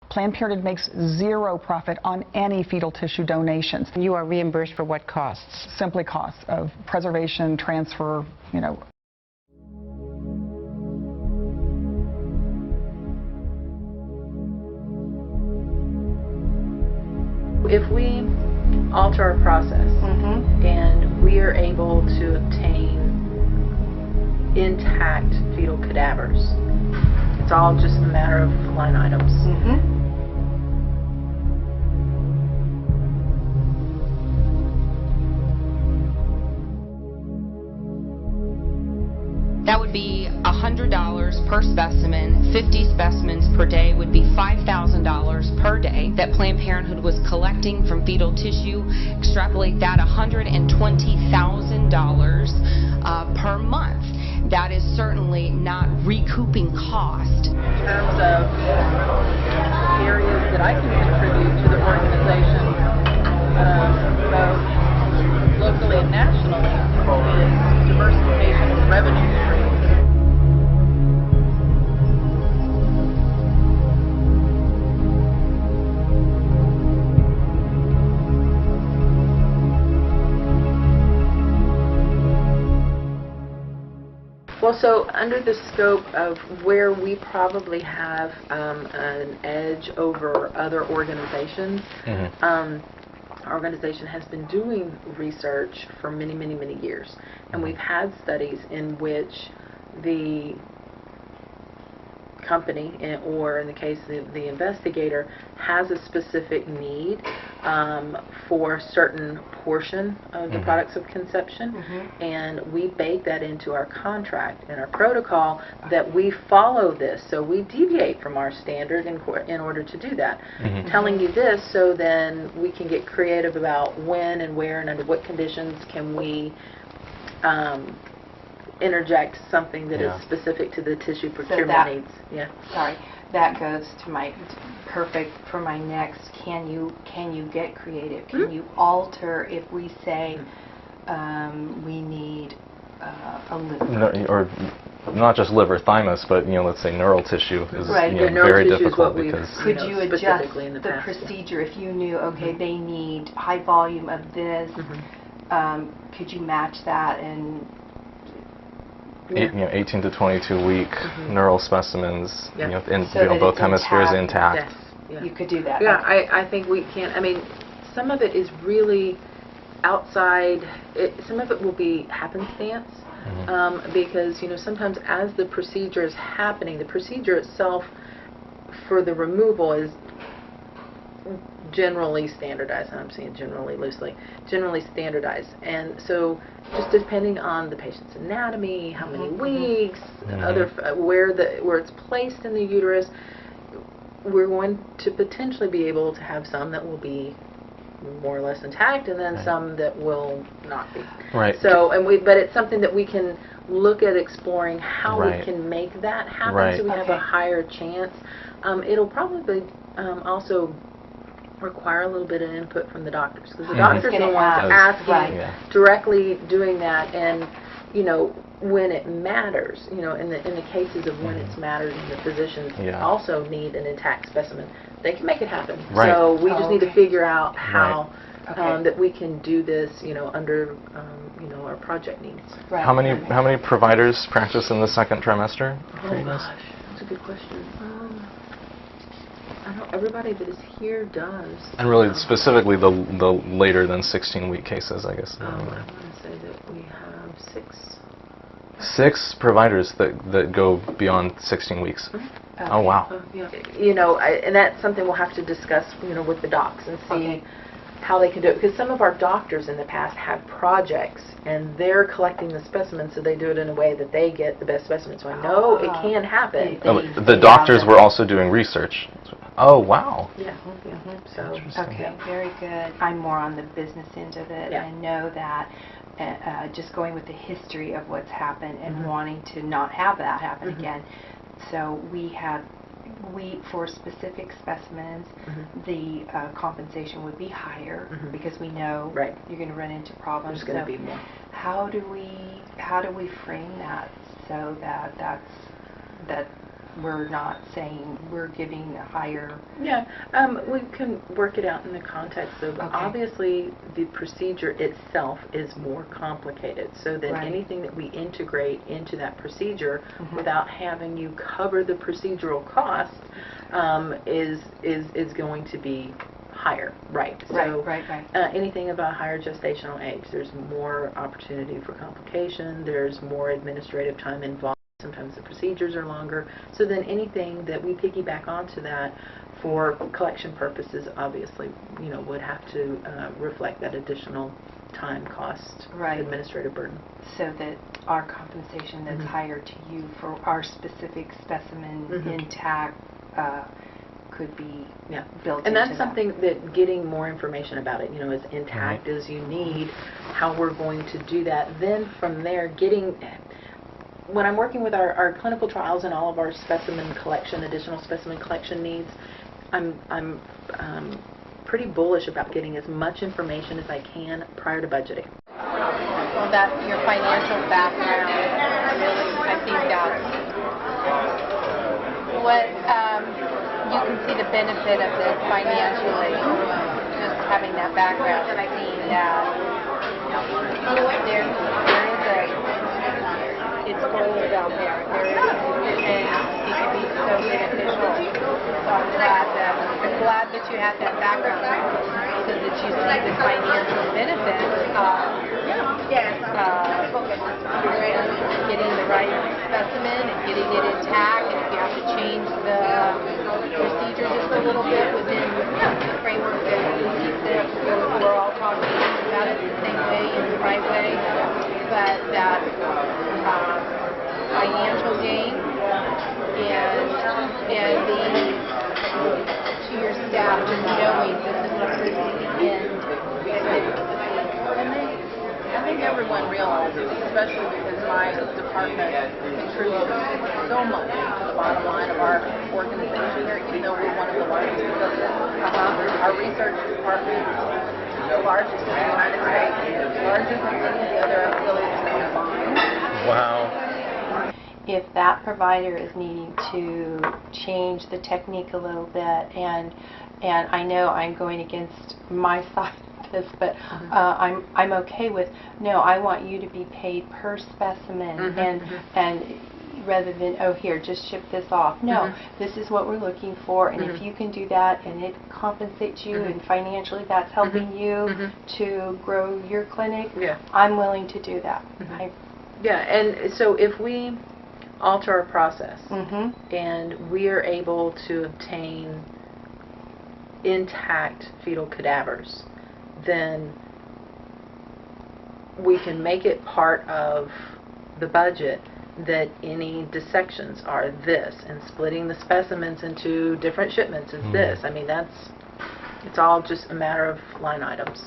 Planned Parenthood makes zero profit on any fetal tissue donations. You are reimbursed for what costs? Simply costs of preservation, transfer, you know. If we alter our process and we are able to obtain intact fetal cadavers, it's all just a matter of line items. That would be $100 per specimen. 50 specimens per day would be $5,000 per day that Planned Parenthood was collecting from fetal tissue. Extrapolate that, $120,000 per month. That is certainly not recouping cost. In terms of areas that I can contribute to the organization, both locally and nationally, is diversification of revenue streams. Well, so under the scope of where we probably have an edge over other organizations, our organization has been doing research for many, many, many years. And we've had studies in which the company, or in the case of the investigator, has a specific need for a certain portion of the products of conception, and we bake that into our contract and our protocol that we follow this. So we deviate from our standard in order to do that. Telling you this so then we can get creative about when and where and under what conditions can we interject something that is specific to the tissue procurement needs. Sorry, that goes to my perfect for my next. Can you get creative? Can you alter if we say we need a liver? Or not just liver, thymus, but let's say neural tissue is very difficult because. Could you adjust the procedure if you knew they need high volume of this? Could you match that and 18 to 22 week neural specimens, in so both hemispheres intact. Yes. You could do that. Yeah, I think we can. I mean, some of it is really outside. Some of it will be happenstance because sometimes as the procedure is happening, the procedure itself for the removal is generally standardized. I'm saying generally loosely, generally standardized, and so just depending on the patient's anatomy, how many weeks, where it's placed in the uterus, we're going to potentially be able to have some that will be more or less intact, and then some that will not be. So, but it's something that we can look at exploring how we can make that happen, so we have a higher chance. It'll probably also require a little bit of input from the doctors, because the doctors are the ones asking directly, doing that, and when it matters, in the cases of when it's mattered, and the physicians also need an intact specimen, they can make it happen. So we just need to figure out how that we can do this, under our project needs. How many providers practice in the second trimester? Oh gosh, that's a good question. Everybody that is here does. And really, specifically the later than 16-week cases, I guess. I want to say that we have 6. 6 providers that go beyond 16 weeks. Oh wow. And that's something we'll have to discuss, with the docs and see how they can do it, because some of our doctors in the past have projects and they're collecting the specimens, so they do it in a way that they get the best specimens. So I know it can happen. The doctors were also doing research. Oh wow. So very good. I'm more on the business end of it. I know that just going with the history of what's happened and wanting to not have that happen again. So for specific specimens, the compensation would be higher because we know you're going to run into problems. There's going to be more. How do we frame that so that we're not saying we're giving a higher... Yeah, we can work it out in the context of, obviously, the procedure itself is more complicated, so that anything that we integrate into that procedure without having you cover the procedural cost is going to be higher, right? So anything about higher gestational age, there's more opportunity for complication, there's more administrative time involved, sometimes the procedures are longer, so then anything that we piggyback onto that for collection purposes, obviously, you know, would have to reflect that additional time, cost, administrative burden. So that our compensation that's higher to you for our specific specimen intact could be built and into that's something that getting more information about it, you know, as intact as you need, how we're going to do that. Then from there, when I'm working with our clinical trials and all of our specimen collection, additional specimen collection needs, I'm pretty bullish about getting as much information as I can prior to budgeting. Well, that your financial background, really, I think that's what you can see the benefit of this financially, just having that background, seeing that there is it's gold out there. And it can be so beneficial. So I'm glad that you have that background so that you see the financial benefits of getting the right specimen and getting it intact. And if you have to change the procedure just a little bit within the framework that we're all talking about it the same way, in the right way, but that financial gain and to your staff just knowing this is the end. I think everyone realizes, especially because my department contributes so much to the bottom line of our organization here, even though we're one of the largest affiliates. Our research department is the largest in the United States, larger than any of the other affiliates combined. Wow. If that provider is needing to change the technique a little bit, and I know I'm going against my side of this, but I'm okay with, no, I want you to be paid per specimen, and rather than, oh, here, just ship this off. No, this is what we're looking for, and if you can do that and it compensates you and financially that's helping you to grow your clinic, I'm willing to do that. And so if we alter our process and we are able to obtain intact fetal cadavers, then we can make it part of the budget that any dissections are this, and splitting the specimens into different shipments is this. I mean, it's all just a matter of line items.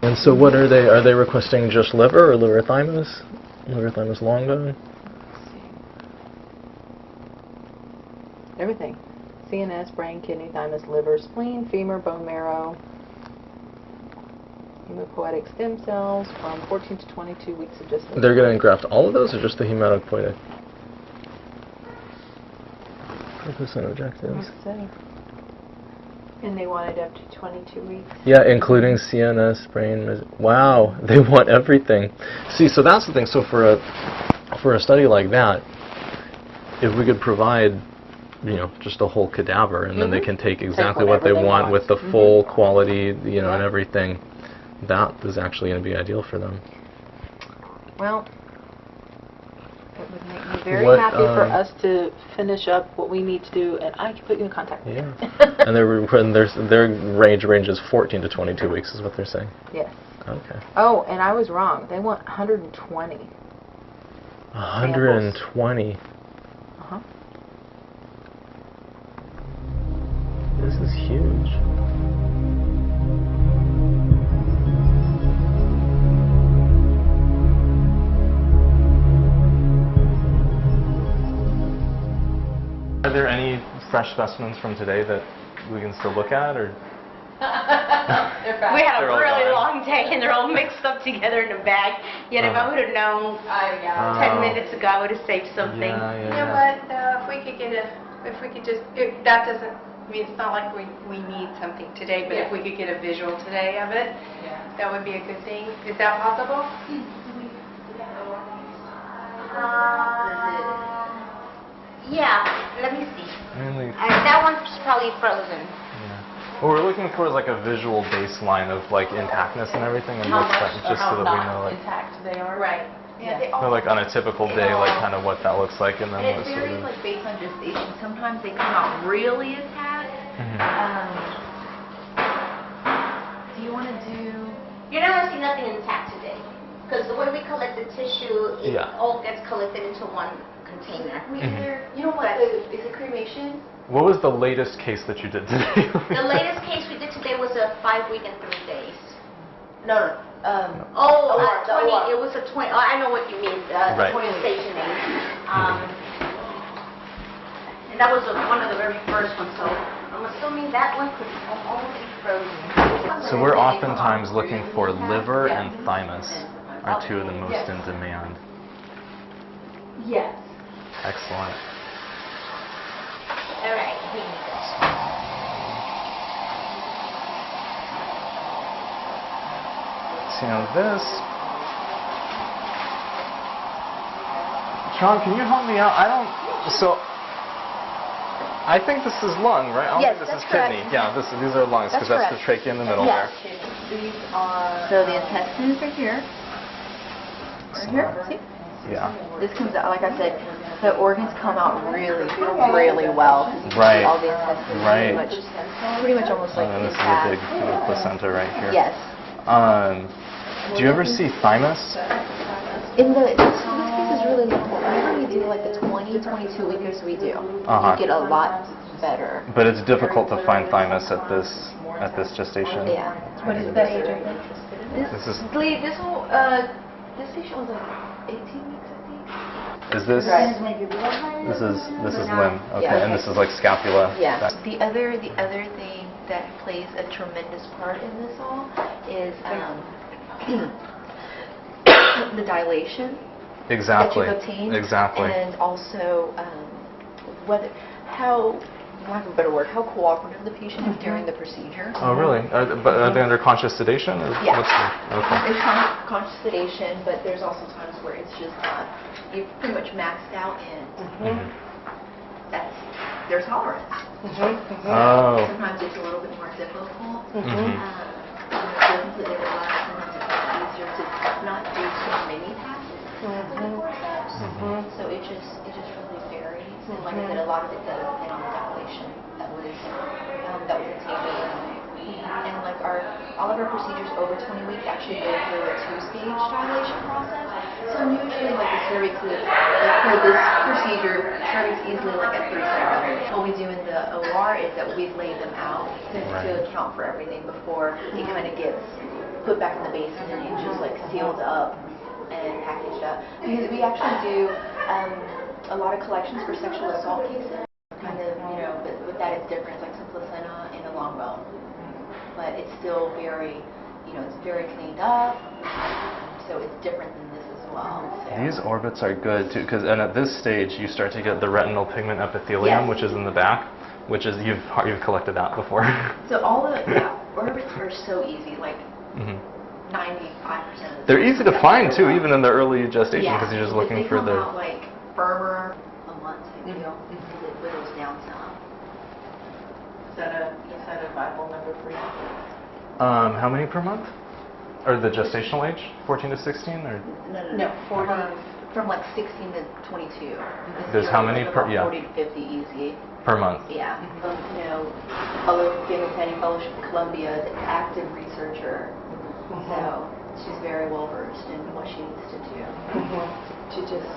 And so what are they? Are they requesting just liver or liver thymus? Liver thymus longa? Everything. CNS, brain, kidney, thymus, liver, spleen, femur, bone marrow, hematopoietic stem cells from 14 to 22 weeks of gestation. They're going to engraft all of those or just the hematopoietic? Purpose and objectives. And they want it up to 22 weeks. Yeah, including CNS, brain. Wow, they want everything. See, so that's the thing. So for a study like that, if we could provide, you know, just a whole cadaver, and then they can take exactly what they want with the full quality, you know, and everything, that is actually going to be ideal for them. Well, it would make me very happy for us to finish up what we need to do, and I can put you in contact with them. And their range ranges 14 to 22 weeks is what they're saying. Yes. Okay. Oh, and I was wrong. They want 120. 120. This is huge. Are there any fresh specimens from today that we can still look at, or? We had a really long day, and they're all mixed up together in a bag. Yet if I would have known 10 minutes ago, I would have saved something. You know what, if we could get if we could just, if that doesn't, I mean, it's not like we need something today, but if we could get a visual today of it, that would be a good thing. Is that possible? Yeah, let me see. Mainly, That one's probably frozen. yeah. What we're looking for is like a visual baseline of like intactness and everything, and How what's much that, or just so how that we not know like, intact they are. Right. Yeah. They or all, like on a typical day, like kind of what that looks like, and then and what it sort varies of. like based on gestation. Sometimes they come out really intact. Do you want to do? You're not going to see nothing intact today. Because the way we collect the tissue, it all gets collected into one container. We either, you know what? Is it cremation? What was the latest case that you did today? The latest case we did today was a 5 week and 3 days. No. Oh, OR, the 20, OR. it was a 20, I know what you mean, Right. 20 stationing. And that was one of the very first ones, so I'm assuming that one could almost be frozen. So we're oftentimes looking for liver and thymus are two of the most in demand. Yes. Excellent. All right, here you go. See now this. Sean, can you help me out? I think this is lung, right? I don't Yes, think this that's is kidney. correct. Yeah, these are lungs because that's the trachea in the middle Yes. These are. So the intestines are here. Right here. See? there. Yeah. This comes out, like I said, the organs come out really, really well. Right. All the intestines Right. pretty much almost like And then this is a intact. big kind of placenta right here. Yes. Do you ever see thymus? In this case is really normal. Whenever we do like the 20, 22 weekers, we do. Uh-huh. You get a lot better. But it's difficult to find thymus at this gestation. Yeah. What is that age, I think? This is This patient was like 18 weeks, I think. is this Right. this is limb. Okay, Yeah. and this is like scapula. Yeah. That- The other thing that plays a tremendous part in this all is the dilation Exactly. that you've obtained. Exactly. And also how, for lack of a better word, how cooperative the patient is during the procedure. Oh, really? Are they under conscious sedation? Or Yeah. Okay. There's conscious sedation, but there's also times where it's just you've pretty much maxed out, and that's their tolerance. Oh. Sometimes it's a little bit more difficult. Mhm. Completely relaxed, sometimes it's easier to not do too many passes before steps. So it just really varies. And like I said, a lot of it does depend on the dilation that was obtained. And like all of our procedures over 20 weeks actually go through a 2-stage dilation process. So usually like the cervix is, like for this procedure, cervix easily like at 3 centimeters. What we do in the OR is that we lay them out to account for everything before it kind of gets put back in the basin and just like sealed up and packaged up. Because we actually do a lot of collections for sexual assault cases. Kind of, but with that it's different. It's like some placenta and a long bone. But it's still very, it's very cleaned up. So it's different than this as well. So. These orbits are good too, and at this stage you start to get the retinal pigment epithelium, which is in the back, which is you've collected that before. So all the orbits are so easy, like 95% of They're easy to find too, even in the early gestation, because you're just looking for they the. come out like firmer a month, I feel, it whittles down some. Is that a Bible number for you? How many per month? Or the gestational age, 14 to 16, or? No, 40, from like 16 to 22. There's how many per? About Yeah. 40 to 50 easy. Per month. Yeah. Family Planning Fellowship in Columbia is an active researcher, so she's very well versed in what she needs to do. To just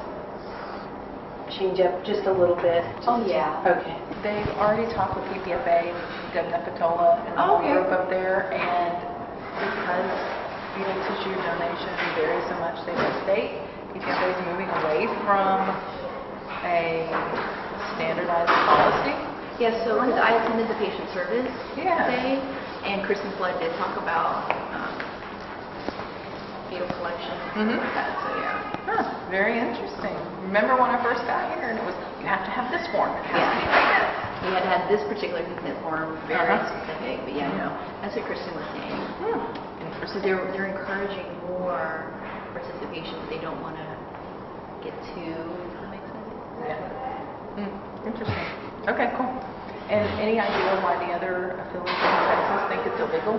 change up just a little bit. Oh yeah. Okay. They've already talked with PPFA, Patola, and the whole group up there, and because fetal tissue donation varies so much state by state, PPFA is moving away from a standardized policy. Yeah, so like I attended the patient service Yeah. day, and Kristen Flood did talk about fetal collection, Mhm. like that. So yeah. Huh, very interesting. Remember when I first got here, and it was, you have to have this form. It has to be like this. We had to have this particular consent form, very Uh-huh. specific. But yeah, no, that's what Kristen was saying. So Interesting. they're encouraging more participation, but they don't want to get too. Does that make sense? Yeah. Interesting. Okay, cool. And any idea why the other affiliates in Texas think it's illegal?